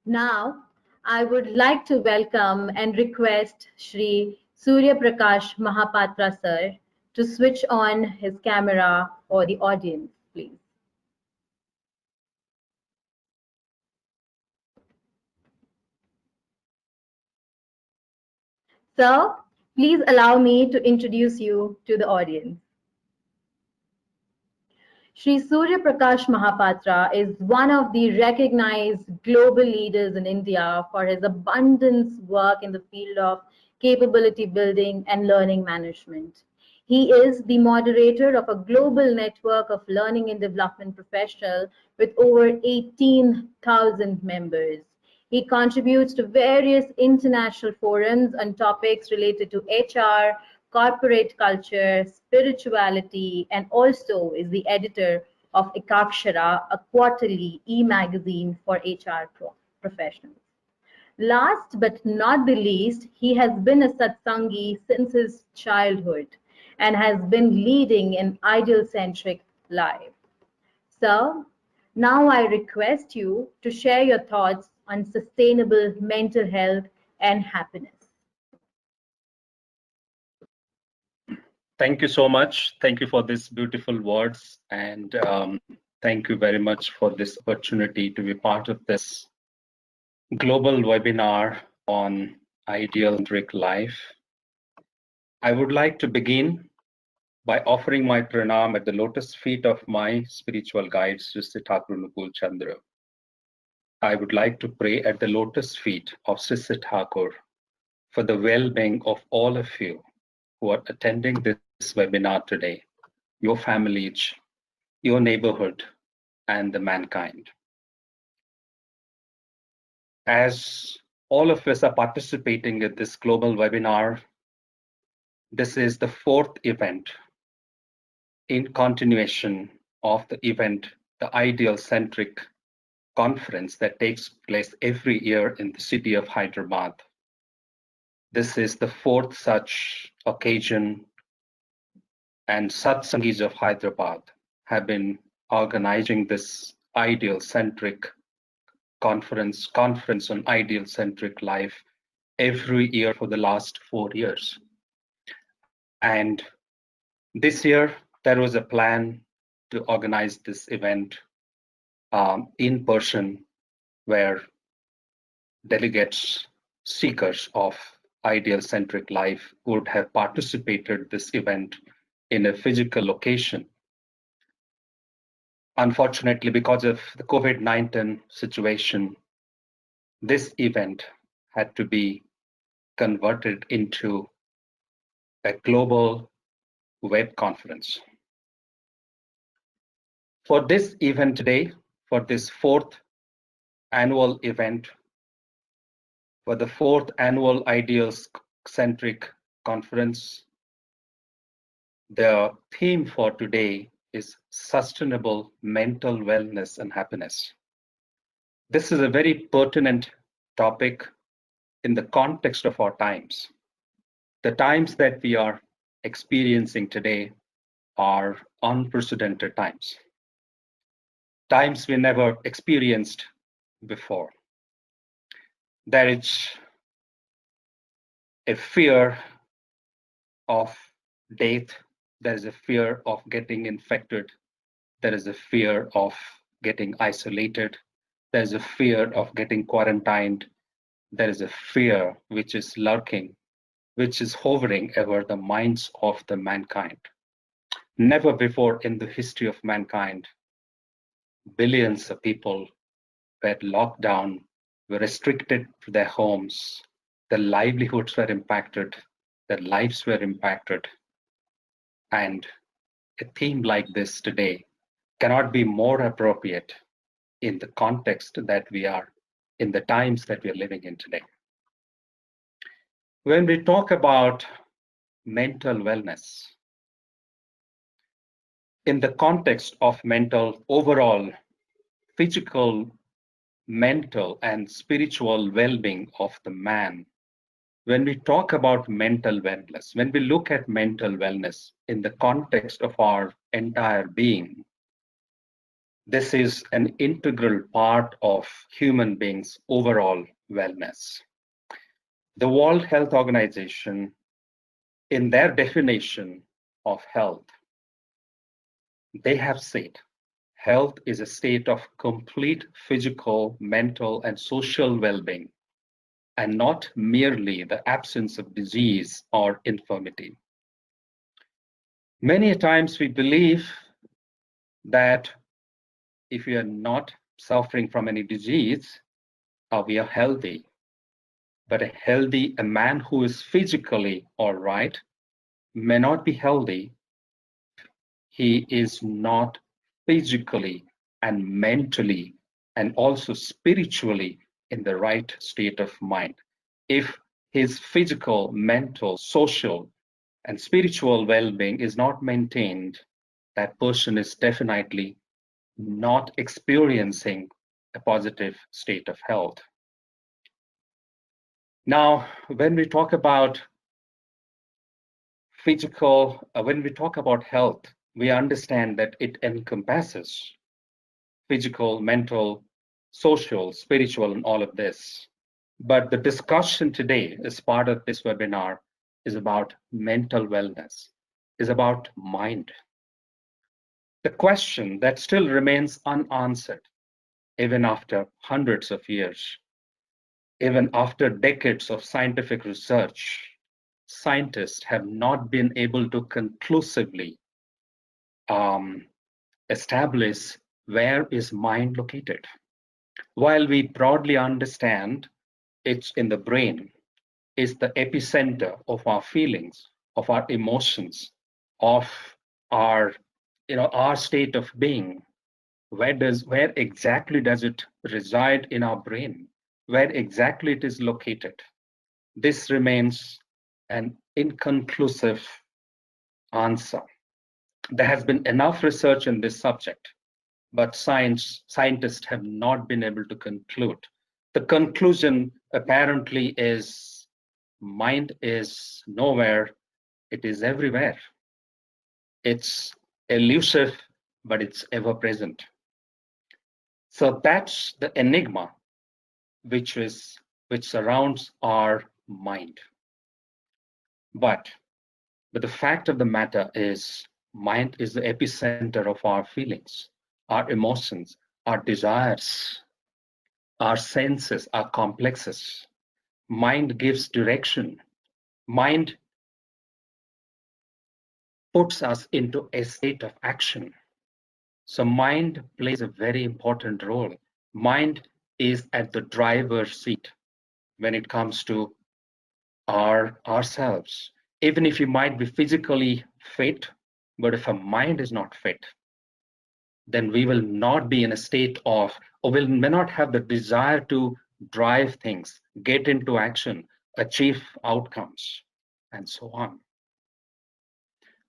Now, I would like to welcome and request Sri Surya Prakash Mohapatra sir to switch on his camera for the audience, please. Sir, please allow me to introduce you to the audience. Sri Surya Prakash Mohapatra is one of the recognized global leaders in India for his abundant work in the field of capability building and learning management. He is the moderator of a global network of learning and development professionals with over 18,000 members. He contributes to various international forums on topics related to HR, corporate culture, spirituality, and also is the editor of Ekakshara, a quarterly e-magazine for HR professionals. Last but not the least, he has been a satsangi since his childhood and has been leading in Ideal Centric Live. So, now I request you to share your thoughts on sustainable mental health and happiness. Thank you so much. Thank you for these beautiful words. And thank you very much for this opportunity to be part of this global webinar on ideal-centric life. I would like to begin by offering my pranam at the lotus feet of my spiritual guide, Sree Thakur Anukulchandra. I would like to pray at the lotus feet of Sree Thakur for the well-being of all of you who are attending this webinar today, your families, your neighborhood, and the mankind. As all of us are participating in this global webinar, this is the fourth event in continuation of the event, the Ideal Centric Conference that takes place every year in the city of Hyderabad. This is the fourth such occasion, and Satsangis of Hyderabad have been organizing this Ideal Centric conference on Ideal Centric life every year for the last 4 years. And this year, there was a plan to organize this event in person, where delegates, seekers of Ideal Centric life would have participated this event in a physical location. Unfortunately, because of the COVID-19 situation, this event had to be converted into a global web conference. For this event today, for this fourth annual event, for the fourth annual Ideal-Centric Conference, the theme for today is sustainable mental wellness and happiness. This is a very pertinent topic in the context of our times. The times that we are experiencing today are unprecedented times. Times we never experienced before. There is a fear of death. There is a fear of getting infected. There is a fear of getting isolated. There is a fear of getting quarantined. There is a fear which is lurking, which is hovering over the minds of the mankind. Never before in the history of mankind, billions of people were locked down, were restricted to their homes, their livelihoods were impacted, their lives were impacted. And a theme like this today cannot be more appropriate in the context that we are, in the times that we are living in today. When we talk about mental wellness, in the context of mental overall, physical, mental, and spiritual well-being of the man, when we talk about mental wellness, when we look at mental wellness in the context of our entire being, This is an integral part of human beings' overall wellness. The World Health Organization, in their definition of health, they have said health is a state of complete physical, mental, and social well-being, and not merely the absence of disease or infirmity. Many times we believe that if we are not suffering from any disease, we are healthy. But a man who is physically all right may not be healthy. He is not physically and mentally and also spiritually in the right state of mind. If his physical, mental, social, and spiritual well-being is not maintained, that person is definitely not experiencing a positive state of health. Now, when we talk about when we talk about health, we understand that it encompasses physical, mental, social, spiritual, and all of this. But the discussion today, as part of this webinar, is about mental wellness, is about mind. The question that still remains unanswered, even after hundreds of years, even after decades of scientific research, scientists have not been able to conclusively establish where is mind located. While we broadly understand it's in the brain, is the epicenter of our feelings, of our emotions, of our, our state of being. Where exactly does it reside in our brain? Where exactly it is located? This remains an inconclusive answer. There has been enough research in this subject, but scientists have not been able to conclude. The conclusion apparently is mind is nowhere, it is everywhere. It's elusive, but it's ever present. So that's the enigma which surrounds our mind. But the fact of the matter is, mind is the epicenter of our feelings, our emotions, our desires, our senses, our complexes. Mind gives direction. Mind puts us into a state of action. So mind plays a very important role. Mind is at the driver's seat when it comes to ourselves. Even if you might be physically fit, but if a mind is not fit, then we will not be in a state of, or may not have the desire to drive things, get into action, achieve outcomes, and so on.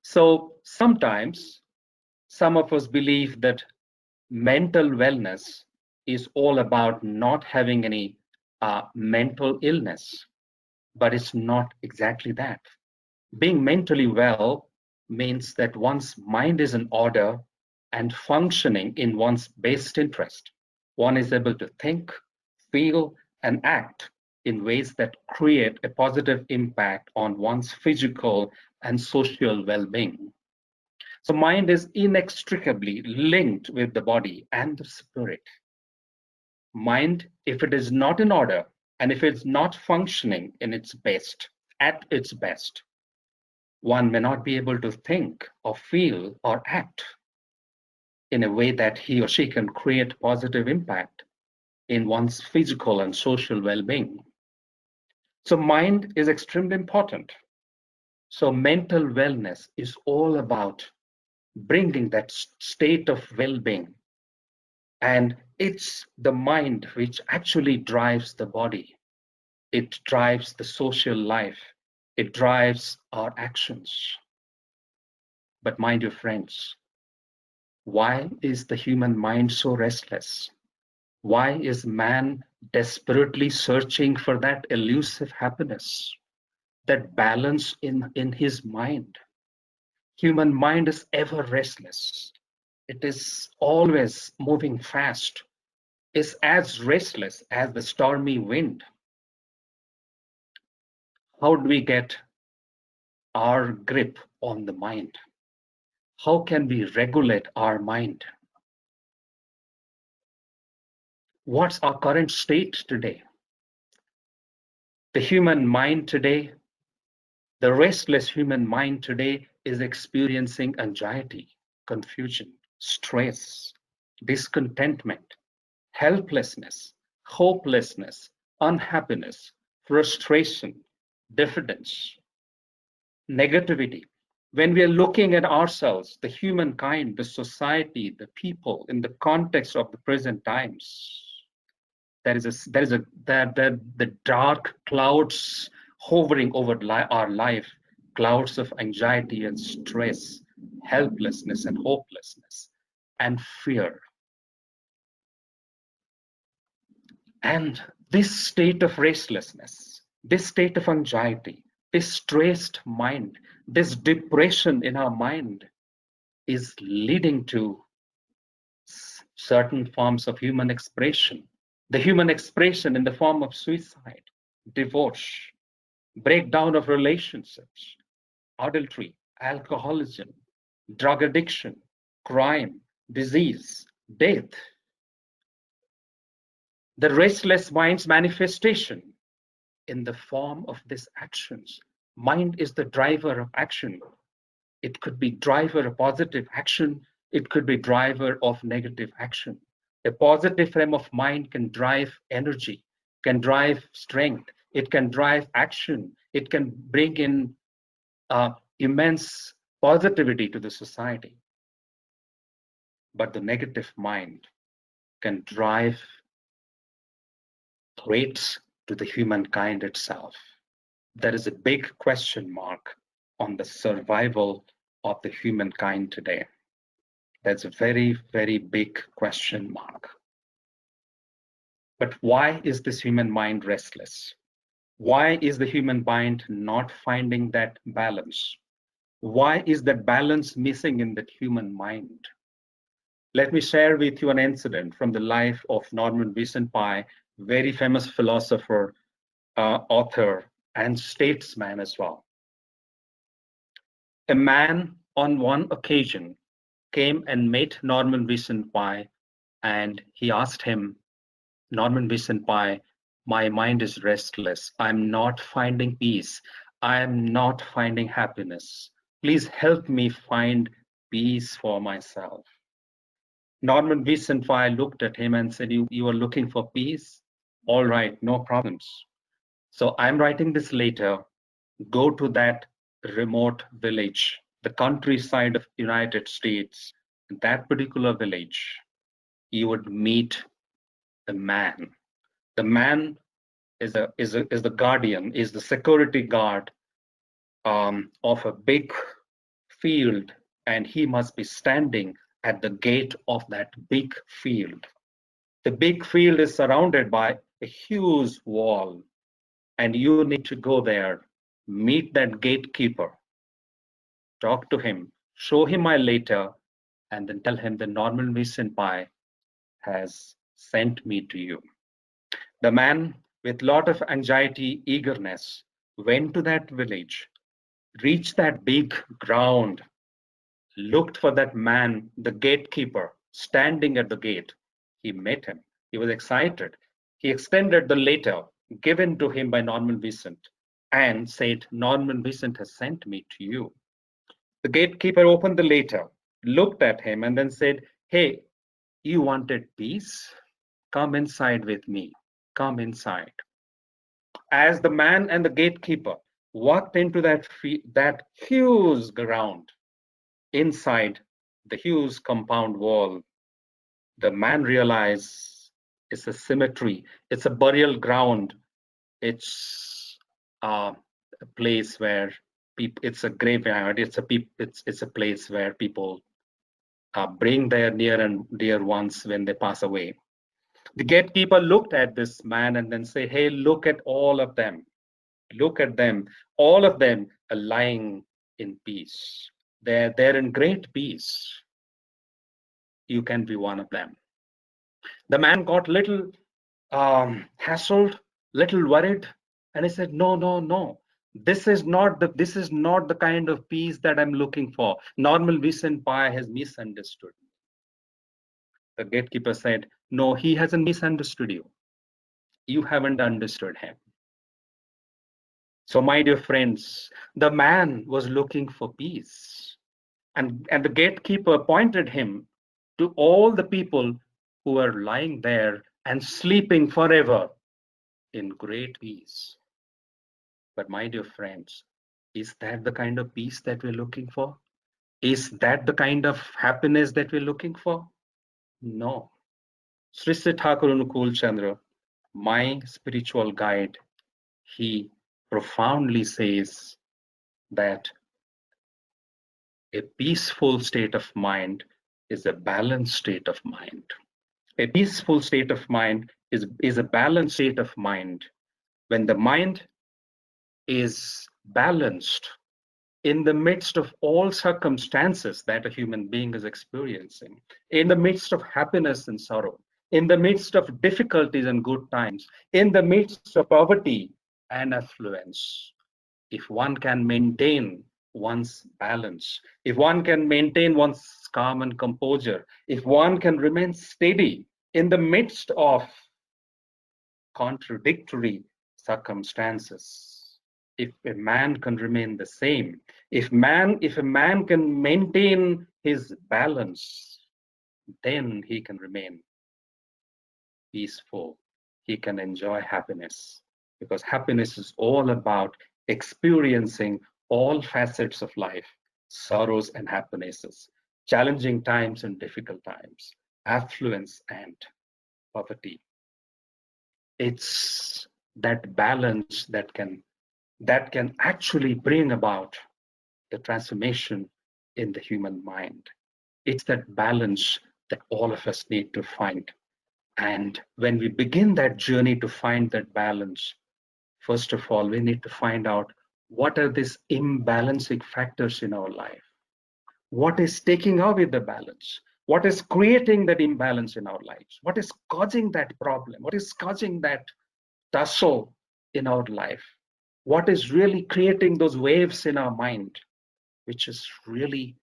So sometimes some of us believe that mental wellness is all about not having any mental illness, but it's not exactly that. Being mentally well means that one's mind is in order and functioning in one's best interest. One is able to think, feel, and act in ways that create a positive impact on one's physical and social well-being. So mind is inextricably linked with the body and the spirit. Mind, if it is not in order and if it's not functioning in its best, at its best, one may not be able to think or feel or act in a way that he or she can create positive impact in one's physical and social well-being. So mind is extremely important. So mental wellness is all about bringing that state of well-being. And it's the mind which actually drives the body. It drives the social life. It drives our actions. But mind you, friends, why is the human mind so restless? Why is man desperately searching for that elusive happiness, that balance in his mind? Human mind is ever restless. It is always moving fast, is as restless as the stormy wind. How do we get our grip on the mind? How can we regulate our mind? What's our current state today? The human mind today, the restless human mind today is experiencing anxiety, confusion, stress, discontentment, helplessness, hopelessness, unhappiness, frustration, diffidence, negativity. When we are looking at ourselves, the humankind, the society, the people in the context of the present times, the dark clouds hovering over our life, clouds of anxiety and stress, helplessness and hopelessness, and fear. And this state of restlessness, this state of anxiety, this stressed mind, this depression in our mind is leading to certain forms of human expression. The human expression in the form of suicide, divorce, breakdown of relationships, adultery, alcoholism, drug addiction, crime, disease, death. The restless mind's manifestation in the form of these actions. Mind is the driver of action. It could be driver of positive action. It could be driver of negative action. A positive frame of mind can drive energy, can drive strength. It can drive action. It can bring in immense positivity to the society. But the negative mind can drive threats to the humankind itself. There is a big question mark on the survival of the humankind today. That's a very, very big question mark. But why is this human mind restless? Why is the human mind not finding that balance? Why is that balance missing in that human mind? Let me share with you an incident from the life of Norman Vincent Peale, very famous philosopher, author, and statesman as well. A man on one occasion came and met Norman Vincent Peale, and he asked him, Norman Vincent Peale, my mind is restless. I'm not finding peace. I am not finding happiness. Please help me find peace for myself. Norman Vincent Peale looked at him and said, you are looking for peace? All right, no problems. So I'm writing this later. Go to that remote village, the countryside of United States, that particular village, you would meet a man. The man is the guardian, is the security guard of a big field, and he must be standing at the gate of that big field. The big field is surrounded by a huge wall, and you need to go there, meet that gatekeeper, talk to him, show him my letter, and then tell him the Norman Vincent Peale has sent me to you. The man, with lot of anxiety, eagerness, went to that village, reached that big ground, looked for that man, the gatekeeper, standing at the gate. He met him. He was excited. He extended the letter given to him by Norman Vincent and said, Norman Vincent has sent me to you. The gatekeeper opened the letter, looked at him, and then said, hey, you wanted peace? Come inside with me. Come inside. As the man and the gatekeeper walked into that huge ground, inside the huge compound wall, the man realized it's a cemetery, it's a burial ground, it's a place where people, it's a graveyard, it's a place where people bring their near and dear ones when they pass away. The gatekeeper looked at this man and then say, hey, look at all of them. Look at them. All of them are lying in peace. They're in great peace. you can be one of them. The man got little hassled, little worried, and he said, no, no, no. This is not the kind of peace that I'm looking for. Normal Vincent has misunderstood. The gatekeeper said, no, he hasn't misunderstood you. You haven't understood him. So, my dear friends, the man was looking for peace. And the gatekeeper pointed him to all the people who were lying there and sleeping forever in great peace. But, my dear friends, is that the kind of peace that we're looking for? Is that the kind of happiness that we're looking for? No. Sri Thakur Anukulchandra, my spiritual guide, he profoundly says that a peaceful state of mind is a balanced state of mind. A peaceful state of mind is a balanced state of mind. When the mind is balanced in the midst of all circumstances that a human being is experiencing, in the midst of happiness and sorrow, in the midst of difficulties and good times, in the midst of poverty and affluence, if one can maintain one's balance, if one can maintain one's calm and composure, if one can remain steady in the midst of contradictory circumstances, if a man can remain the same, if a man can maintain his balance, then he can remain peaceful. He can enjoy happiness, because happiness is all about experiencing all facets of life, sorrows and happinesses, challenging times and difficult times, affluence and poverty. It's that balance that can actually bring about the transformation in the human mind. It's that balance that all of us need to find. And when we begin that journey to find that balance, first of all, we need to find out what are these imbalancing factors in our life. What is taking away the balance? What is creating that imbalance in our lives? What is causing that problem? What is causing that tussle in our life? What is really creating those waves in our mind, which is really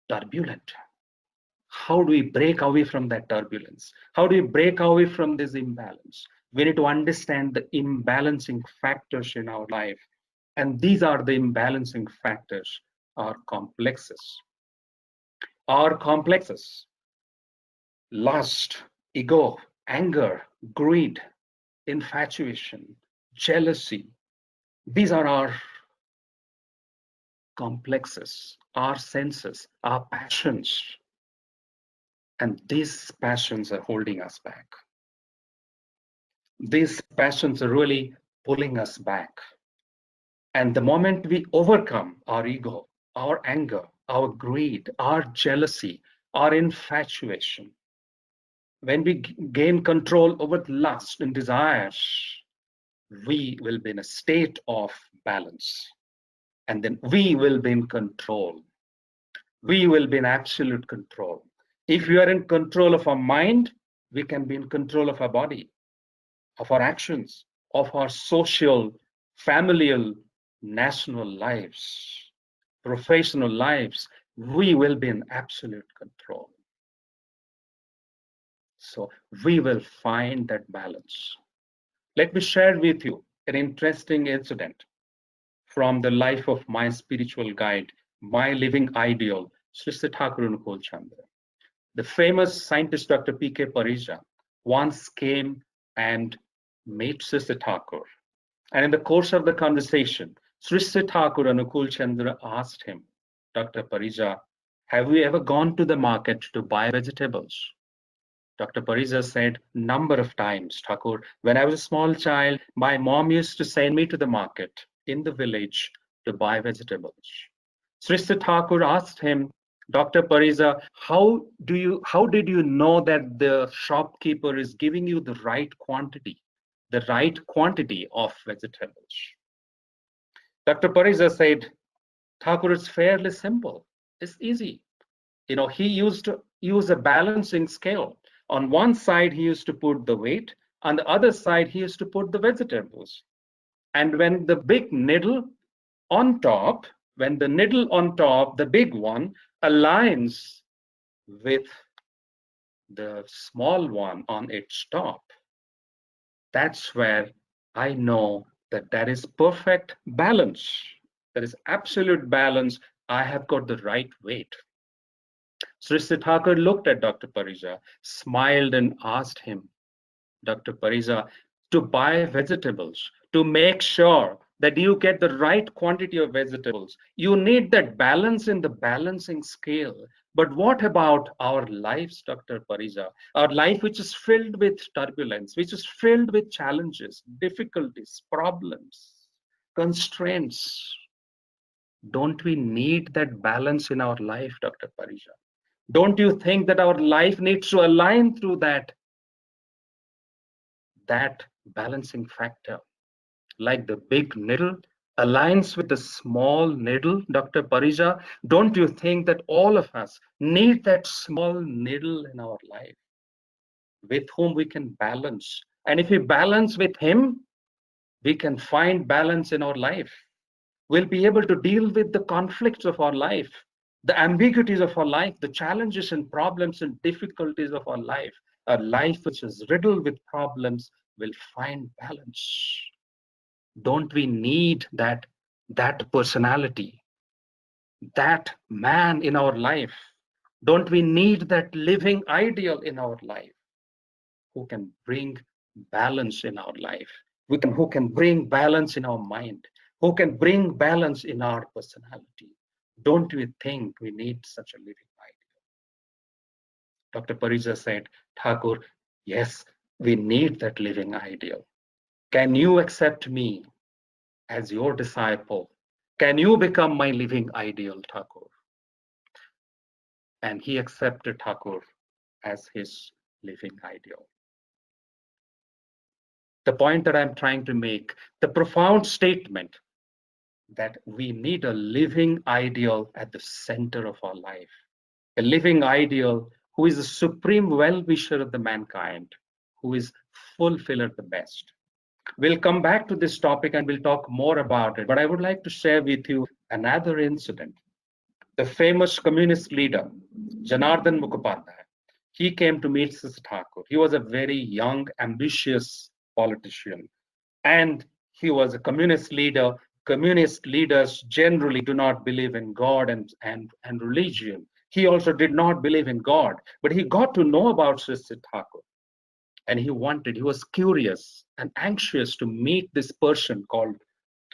turbulent? How do we break away from that turbulence? How do we break away from this imbalance? We need to understand the imbalancing factors in our life. And these are the imbalancing factors, our complexes. Our complexes: lust, ego, anger, greed, infatuation, jealousy. These are our complexes, our senses, our passions. And these passions are holding us back. These passions are really pulling us back. And the moment we overcome our ego, our anger, our greed, our jealousy, our infatuation, when we gain control over lust and desires, we will be in a state of balance. And then we will be in control. We will be in absolute control. If we are in control of our mind, we can be in control of our body, of our actions, of our social, familial, national lives, professional lives. We will be in absolute control. So we will find that balance. Let me share with you an interesting incident from the life of my spiritual guide, my living ideal, Sri Thakur Anukulchandra. The famous scientist Dr. P.K. Parija once came and met Sri Thakur. And in the course of the conversation, Sri Thakur Anukulchandra asked him, Dr. Parija, have you ever gone to the market to buy vegetables? Dr. Parija said, number of times, Thakur. When I was a small child, my mom used to send me to the market in the village to buy vegetables. Sri Thakur asked him, Dr. Parija, how did you know that the shopkeeper is giving you the right quantity of vegetables? Dr. Parija said, Thakur, it's fairly simple. It's easy. He used use a balancing scale. On one side, he used to put the weight. On the other side, he used to put the vegetables. And when the big needle on top, when the needle on top, the big one, aligns with the small one on its top, that's where I know that there is perfect balance. There is absolute balance. I have got the right weight. Sri Thakur looked at Dr. Parija, smiled, and asked him, Dr. Parija, to buy vegetables, to make sure that you get the right quantity of vegetables. You need that balance in the balancing scale. But what about our lives, Dr. Parija? Our life, which is filled with turbulence, which is filled with challenges, difficulties, problems, constraints. Don't we need that balance in our life, Dr. Parija? Don't you think that our life needs to align through that balancing factor? Like the big needle aligns with the small needle, Dr. Parija, don't you think that all of us need that small needle in our life with whom we can balance? And if we balance with him, we can find balance in our life. We'll be able to deal with the conflicts of our life, the ambiguities of our life, the challenges and problems and difficulties of our life. A life which is riddled with problems will find balance. Don't we need that personality, that man in our life? Don't we need that living ideal in our life who can bring balance in our life? Who can bring balance in our mind, who can bring balance in our personality? Don't we think we need such a living ideal? Dr. Parija said, Thakur, yes, we need that living ideal. Can you accept me as your disciple? Can you become my living ideal, Thakur? And he accepted Thakur as his living ideal. The point that I'm trying to make, the profound statement that we need a living ideal at the center of our life, a living ideal who is the supreme well-wisher of the mankind, who is fulfiller the best. We'll come back to this topic and we'll talk more about it, but I would like to share with you another incident. The famous communist leader, Janardhan Mukhopadhaya, he came to meet Sri Thakur. He was a very young, ambitious politician, and he was a communist leader. Communist leaders generally do not believe in God and religion. He also did not believe in God, but he got to know about Sri Thakur. And he was curious and anxious to meet this person called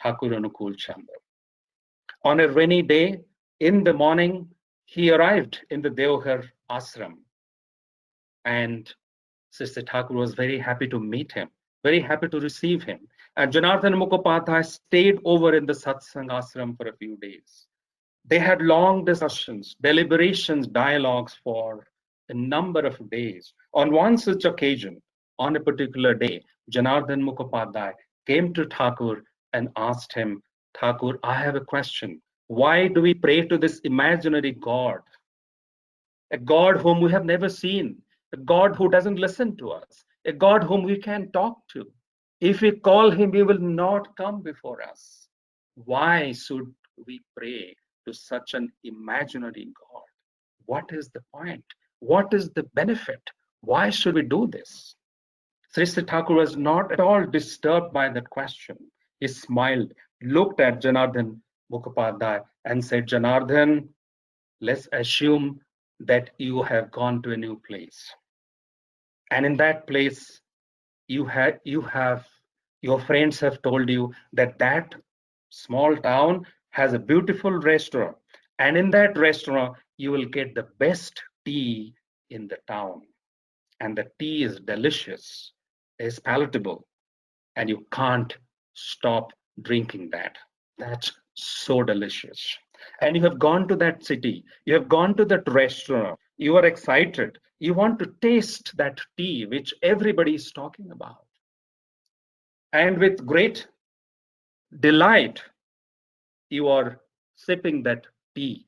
Thakur Anukulchandra. On a rainy day, in the morning, he arrived in the Deoghar ashram. And Sister Thakur was very happy to meet him, very happy to receive him. And Janardhan Mukhopadhaya stayed over in the Satsang ashram for a few days. They had long discussions, deliberations, dialogues for a number of days. On one such occasion, on a particular day, Janardhan Mukhopadhaya came to Thakur and asked him, Thakur, I have a question. Why do we pray to this imaginary God? A God whom we have never seen, a God who doesn't listen to us, a God whom we can't talk to. If we call him, he will not come before us. Why should we pray to such an imaginary God? What is the point? What is the benefit? Why should we do this? Sri Thakur was not at all disturbed by that question. He smiled, looked at Janardhan Mukhopadhaya and said, Janardhan, let's assume that you have gone to a new place. And in that place, your friends have told you that small town has a beautiful restaurant. And in that restaurant, you will get the best tea in the town. And the tea is delicious, is palatable, and you can't stop drinking that. That's so delicious. And you have gone to that city, you have gone to that restaurant, you are excited, you want to taste that tea which everybody is talking about. And with great delight, you are sipping that tea,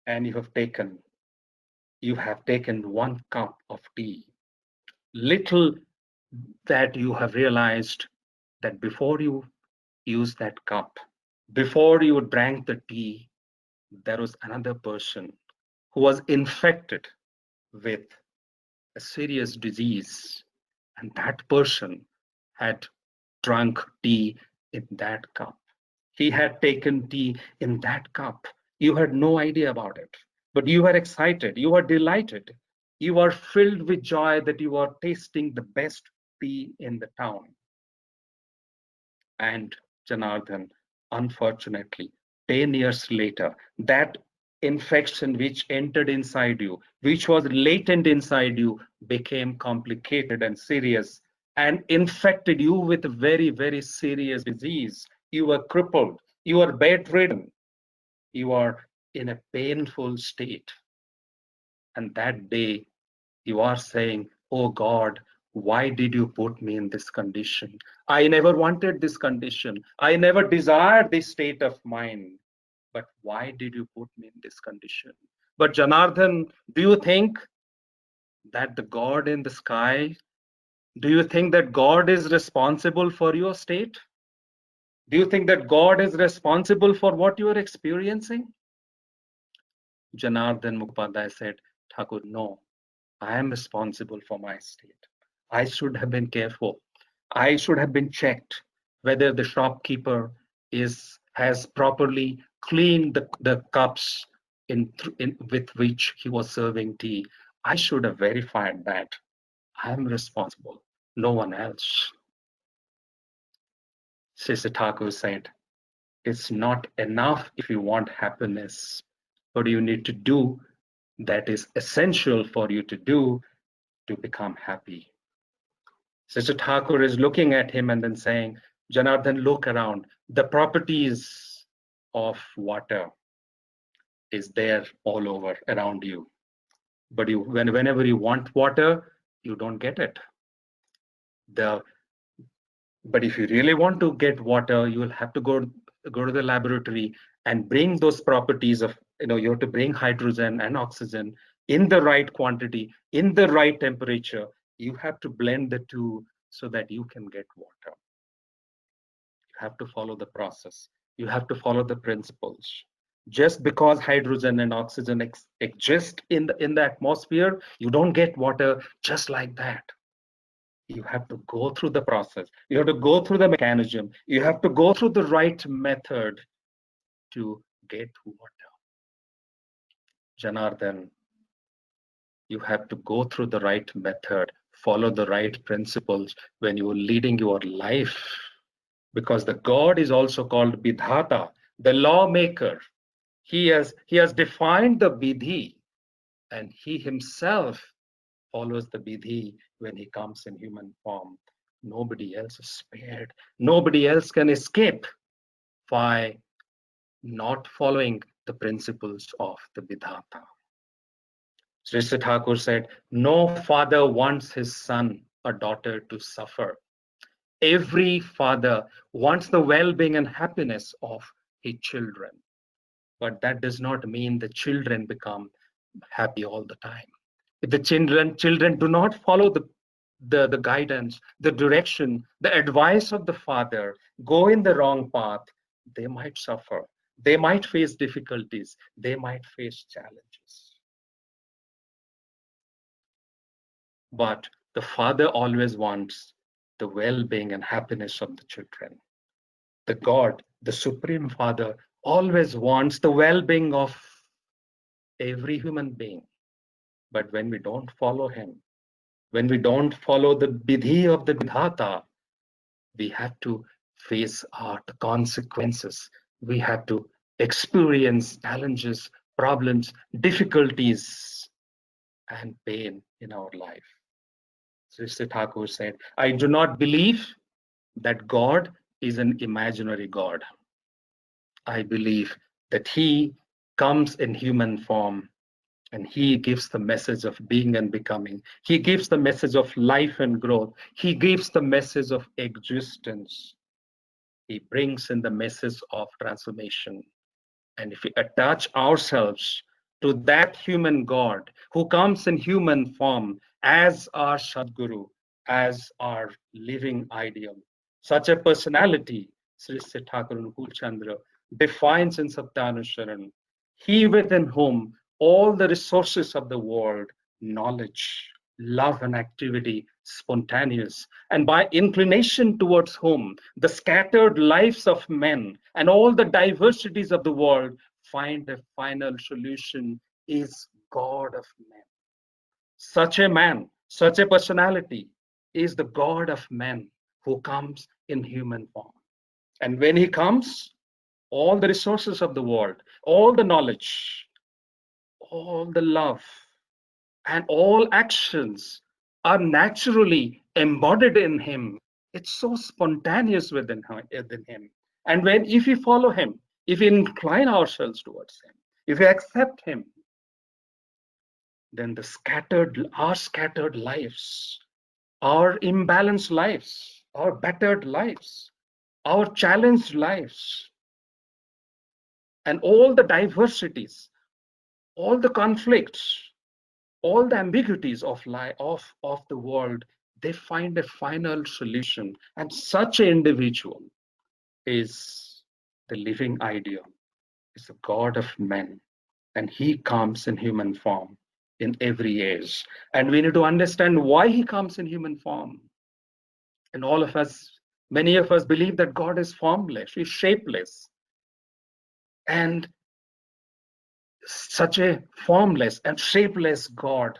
and you have taken You have taken 1 cup of tea. Little that you have realized that before you use that cup, before you drank the tea, there was another person who was infected with a serious disease, and that person had drunk tea in that cup. He had taken tea in that cup. You had no idea about it, but you were excited, you were delighted, you were filled with joy that you are tasting the best tea in the town. And Janardhan, unfortunately, 10 years later, that infection which entered inside you, which was latent inside you, became complicated and serious and infected you with a very, very serious disease. You were crippled, you were bedridden, you are in a painful state. And that day, you are saying, oh God, why did you put me in this condition? I never wanted this condition. I never desired this state of mind. But why did you put me in this condition? But Janardhan, do you think that the God in the sky, do you think that God is responsible for your state? Do you think that God is responsible for what you are experiencing? Janardhan Mukhopadhaya said, Thakur, no, I am responsible for my state. I should have been careful. I should have been checked whether the shopkeeper has properly cleaned the cups with which he was serving tea. I should have verified that. I am responsible, no one else. Sister Thakur said, it's not enough if you want happiness. What you need to do that is essential for you to do to become happy. Sister Thakur is looking at him and then saying, Janardhan, look around. The properties of water is there all over around you. But whenever you want water, you don't get it. But if you really want to get water, you will have to go to the laboratory and bring those properties of, you have to bring hydrogen and oxygen in the right quantity, in the right temperature. You have to blend the two so that you can get water. You have to follow the process. You have to follow the principles. Just because hydrogen and oxygen exist in the atmosphere, you don't get water just like that. You have to go through the process. You have to go through the mechanism. You have to go through the right method to get water. Janardhan, you have to go through the right method, follow the right principles when you are leading your life. Because the God is also called Vidhata, the lawmaker. He has defined the vidhi, and he himself follows the vidhi when he comes in human form. Nobody else is spared. Nobody else can escape by not following the principles of the Vidhata. Sri Thakur said, no father wants his son or daughter to suffer. Every father wants the well-being and happiness of his children. But that does not mean the children become happy all the time. If the children do not follow the guidance, the direction, the advice of the father, go in the wrong path, they might suffer. They might face difficulties. They might face challenges. But the father always wants the well-being and happiness of the children. The God, the Supreme Father, always wants the well-being of every human being. But when we don't follow him, when we don't follow the vidhi of the Vidhata, we have to face our consequences. We have to experience challenges, problems, difficulties, and pain in our life. Sri Thakur said, I do not believe that God is an imaginary God. I believe that he comes in human form and he gives the message of being and becoming. He gives the message of life and growth. He gives the message of existence. He brings in the message of transformation. And if we attach ourselves to that human God who comes in human form as our Sadguru, as our living ideal. Such a personality, Sri Thakur Anukulchandra defines in Satyanusaran, he within whom all the resources of the world, knowledge, love and activity, spontaneous, and by inclination towards whom the scattered lives of men and all the diversities of the world find a final solution is God of men. Such a man, such a personality is the God of men who comes in human form. And when he comes, all the resources of the world, all the knowledge, all the love, and all actions are naturally embodied in him. It's so spontaneous within him. And when if we follow him, if we incline ourselves towards him, if we accept him, then our scattered lives, our imbalanced lives, our battered lives, our challenged lives, and all the diversities, all the conflicts, all the ambiguities of life of the world, they find a final solution. And such an individual is the living ideal, is the God of men, and he comes in human form in every age. And we need to understand why he comes in human form. And all of us, many of us believe that God is formless, he's shapeless. And such a formless and shapeless God,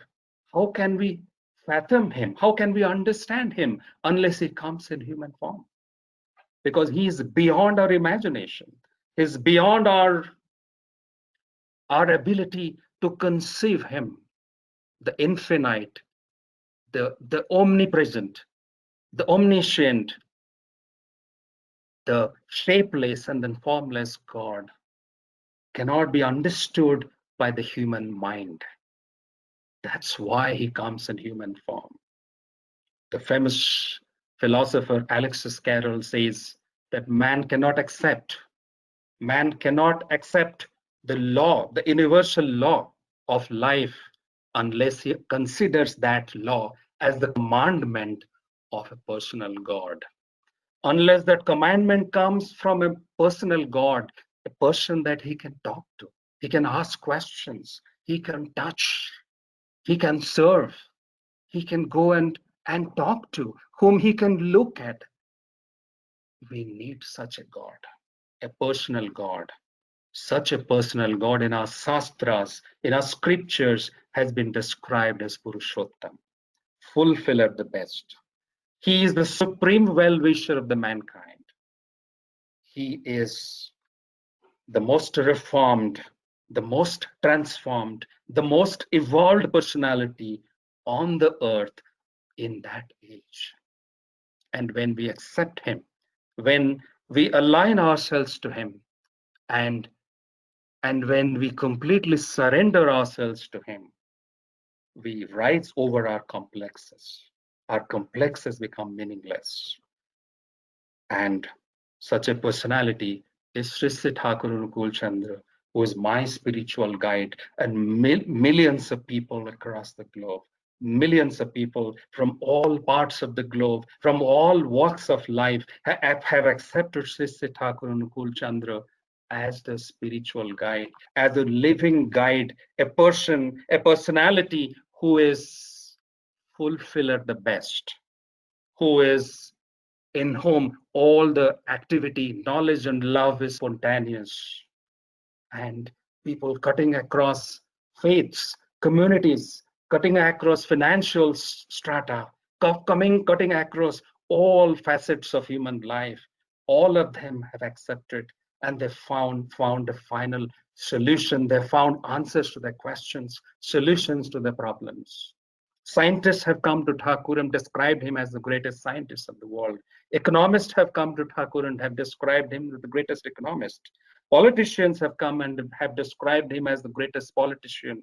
how can we fathom him? How can we understand him unless he comes in human form? Because he is beyond our imagination. He's beyond our ability to conceive him, the infinite, the omnipresent, the omniscient, the shapeless and then formless God cannot be understood by the human mind. That's why he comes in human form. The famous philosopher Alexis Carrel says that man cannot accept the law, the universal law of life, unless he considers that law as the commandment of a personal God. Unless that commandment comes from a personal God, a person that he can talk to, he can ask questions, he can touch, he can serve, he can go and talk to, whom he can look at. We need such a God, a personal God. Such a personal God in our sastras, in our scriptures, has been described as Purushottam, fulfiller, the best. He is the supreme well-wisher of the mankind. He is the most reformed, the most transformed, the most evolved personality on the earth in that age. And when we accept him, when we align ourselves to him, and when we completely surrender ourselves to him, we rise over our complexes. Our complexes become meaningless. And such a personality is Sri Thakur Anukulchandra, who is my spiritual guide, and millions of people across the globe, millions of people from all parts of the globe, from all walks of life, have accepted Sri Thakur Anukulchandra as the spiritual guide, as a living guide, a personality who is fulfiller the best, who is in whom all the activity, knowledge, and love is spontaneous. And people cutting across faiths, communities, cutting across financial strata, cutting across all facets of human life, all of them have accepted, and they found a final solution. They found answers to their questions, solutions to their problems. Scientists have come to Thakur and described him as the greatest scientist of the world. Economists have come to Thakur and have described him as the greatest economist. Politicians have come and have described him as the greatest politician.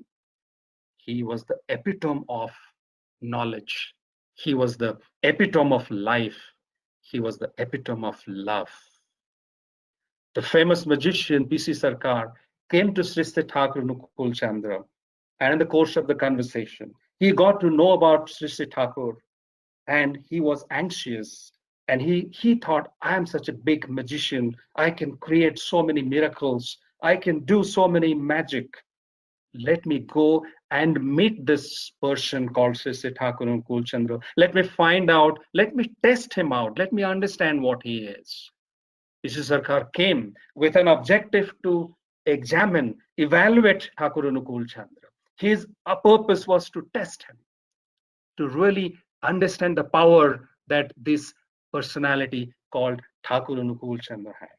He was the epitome of knowledge. He was the epitome of life. He was the epitome of love. The famous magician P.C. Sorcar came to Sri Thakur Anukulchandra, and in the course of the conversation, he got to know about Sri Thakur, and he was anxious. And he thought, I am such a big magician. I can create so many miracles. I can do so many magic. Let me go and meet this person called Sri Thakur Anukulchandra. Let me find out. Let me test him out. Let me understand what he is. Vishnu Sarkar came with an objective to examine, evaluate Thakur Anukulchandra. His purpose was to test him, to really understand the power that this personality called Thakur Anukulchandra had.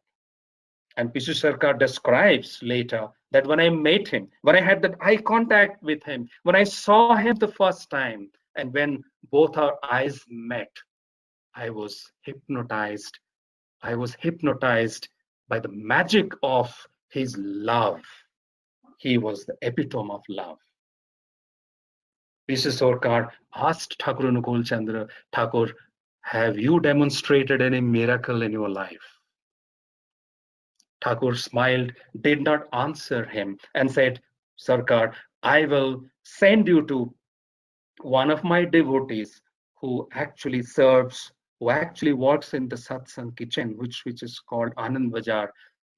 And Vishnu Sarkar describes later that when I met him, when I had that eye contact with him, when I saw him the first time, and when both our eyes met, I was hypnotized. I was hypnotized by the magic of his love. He was the epitome of love. Mrs. Sorcar asked Thakur Anukulchandra, Thakur, have you demonstrated any miracle in your life? Thakur smiled, did not answer him, and said, Sarkar, I will send you to one of my devotees who actually serves, who actually works in the satsang kitchen, which is called Anand Bazaar.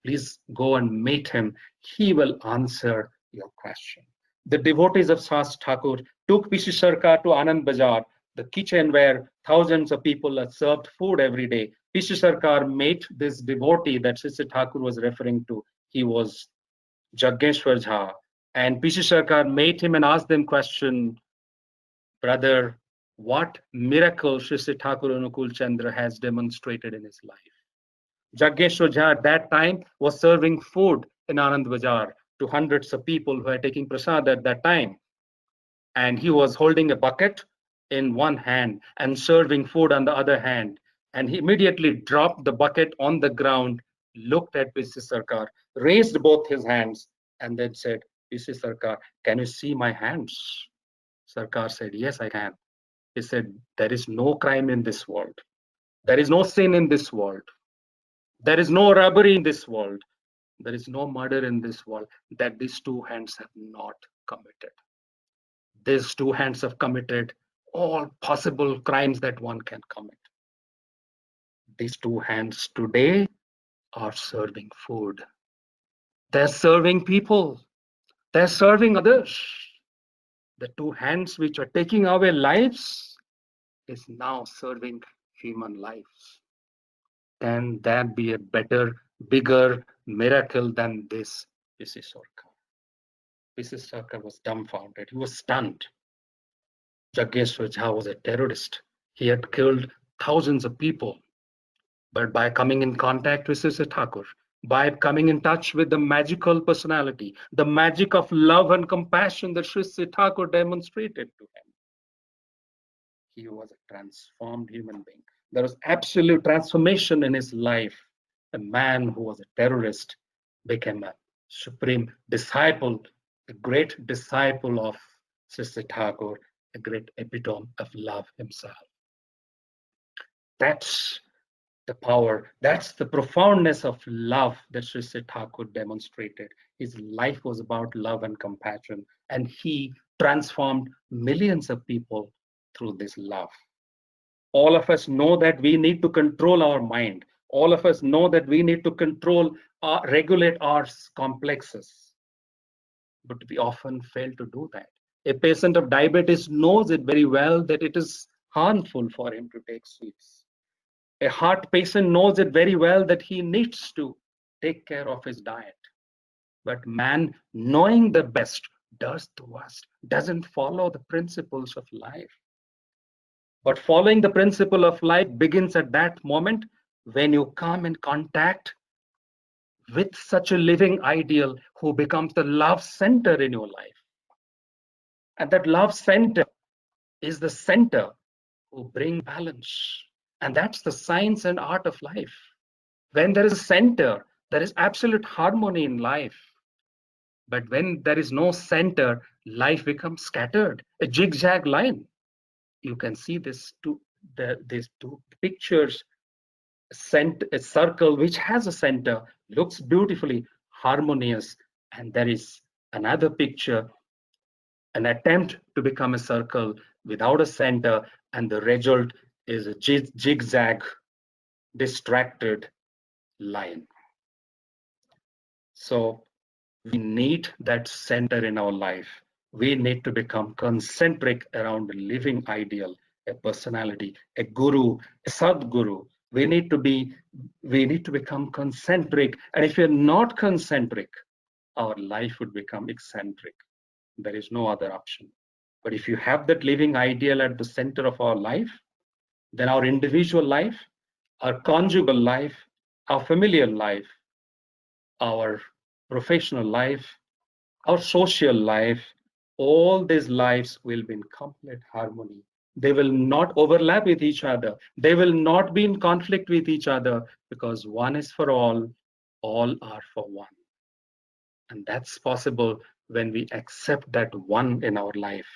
Please go and meet him. He will answer your question. The devotees of Sas Thakur took Pishi Sarkar to Anand Bazaar, the kitchen where thousands of people are served food every day. Pishi Sarkar met this devotee that Sri Thakur was referring to. He was Jaggeshwar Jha. And Pishi Sarkar met him and asked them question, brother, what miracle Sri Thakur Anukulchandra has demonstrated in his life? Jaggeshwar Jha at that time was serving food in Anand Bazaar to hundreds of people who were taking prasad at that time. And he was holding a bucket in one hand and serving food on the other hand. And he immediately dropped the bucket on the ground, looked at P.C. Sarkar, raised both his hands, and then said, P.C. Sarkar, can you see my hands? Sarkar said, yes, I can. He said, there is no crime in this world. There is no sin in this world. There is no robbery in this world. There is no murder in this world that these two hands have not committed. These two hands have committed all possible crimes that one can commit. These two hands today are serving food. They're serving people. They're serving others. The two hands which are taking away lives is now serving human lives. Can that be a better, bigger miracle than this? P.C. Sorcar. P.C. Sorcar was dumbfounded. He was stunned. Jaggeshwar Jha was a terrorist. He had killed thousands of people. But by coming in contact with Sri Thakur, by coming in touch with the magical personality, the magic of love and compassion that Sri Thakur demonstrated to him, he was a transformed human being. There was absolute transformation in his life. A man who was a terrorist became a supreme disciple, a great disciple of Sri Thakur, a great epitome of love himself. That's the power, that's the profoundness of love that Sri Thakur demonstrated. His life was about love and compassion, and he transformed millions of people through this love. All of us know that we need to control our mind. All of us know that we need to control, regulate our complexes. But we often fail to do that. A patient of diabetes knows it very well that it is harmful for him to take sweets. A heart patient knows it very well that he needs to take care of his diet. But man, knowing the best, does the worst, doesn't follow the principles of life. But following the principle of life begins at that moment when you come in contact with such a living ideal who becomes the love center in your life. And that love center is the center who brings balance. And that's the science and art of life. When there is a center, there is absolute harmony in life. But when there is no center, life becomes scattered, a zigzag line. You can see these two pictures, a circle which has a center, looks beautifully harmonious, And there is another picture, an attempt to become a circle without a center, and the result is a zigzag, distracted line. So we need that center in our life. We need to become concentric around a living ideal, a personality, a guru, a sadguru. We need to become concentric. And if we're not concentric, our life would become eccentric. There is no other option. But if you have that living ideal at the center of our life, then our individual life, our conjugal life, our familial life, our professional life, our social life, all these lives will be in complete harmony. They will not overlap with each other. They will not be in conflict with each other, because one is for all are for one. And that's possible when we accept that one in our life,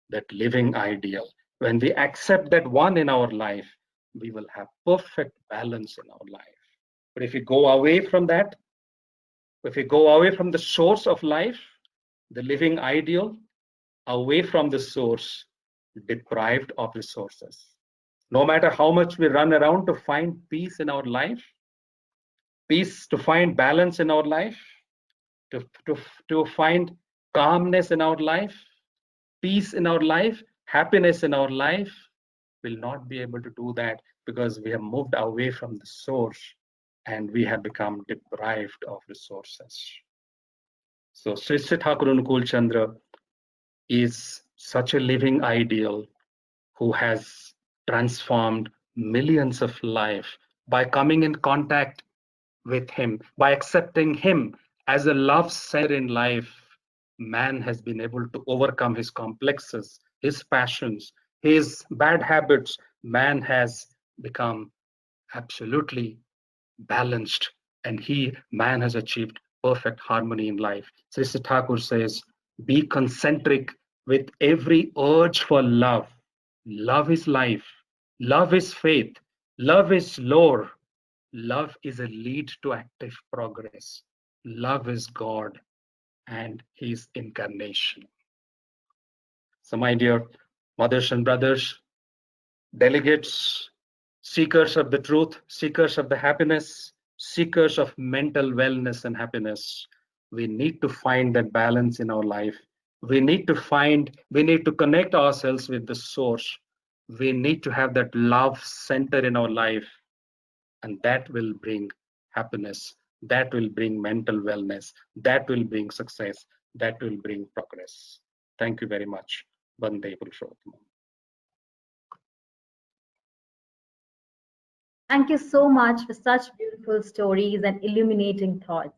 that living ideal. When we accept that one in our life, we will have perfect balance in our life. But if we go away from that, if we go away from the source of life, the living ideal, away from the source, deprived of resources. No matter how much we run around to find peace in our life, peace to find balance in our life, to find calmness in our life, peace in our life, happiness in our life, will not be able to do that, because we have moved away from the source and we have become deprived of resources. So Sri Thakur Anukulchandra is such a living ideal who has transformed millions of lives by coming in contact with him, by accepting him as a love center in life. Man has been able to overcome his complexes, his passions, his bad habits. Man has become absolutely balanced, and man has achieved perfect harmony in life. Sri Thakur says, be concentric with every urge for love. Love is life. Love is faith. Love is lore. Love is a lead to active progress. Love is God and his incarnation. So, my dear mothers and brothers, delegates, seekers of the truth, seekers of the happiness, seekers of mental wellness and happiness, we need to find that balance in our life. We need to connect ourselves with the source. We need to have that love center in our life, and that will bring happiness, that will bring mental wellness, that will bring success, that will bring progress. Thank you very much. Vande Purushottam. Thank you so much for such beautiful stories and illuminating thoughts.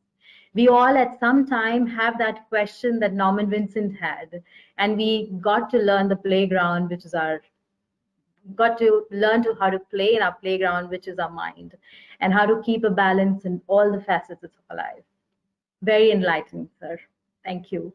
We all at some time have that question that Norman Vincent had, and we got to learn the playground, which is got to learn to how to play in our playground, which is our mind, and how to keep a balance in all the facets of our life. Very enlightening, sir. Thank you.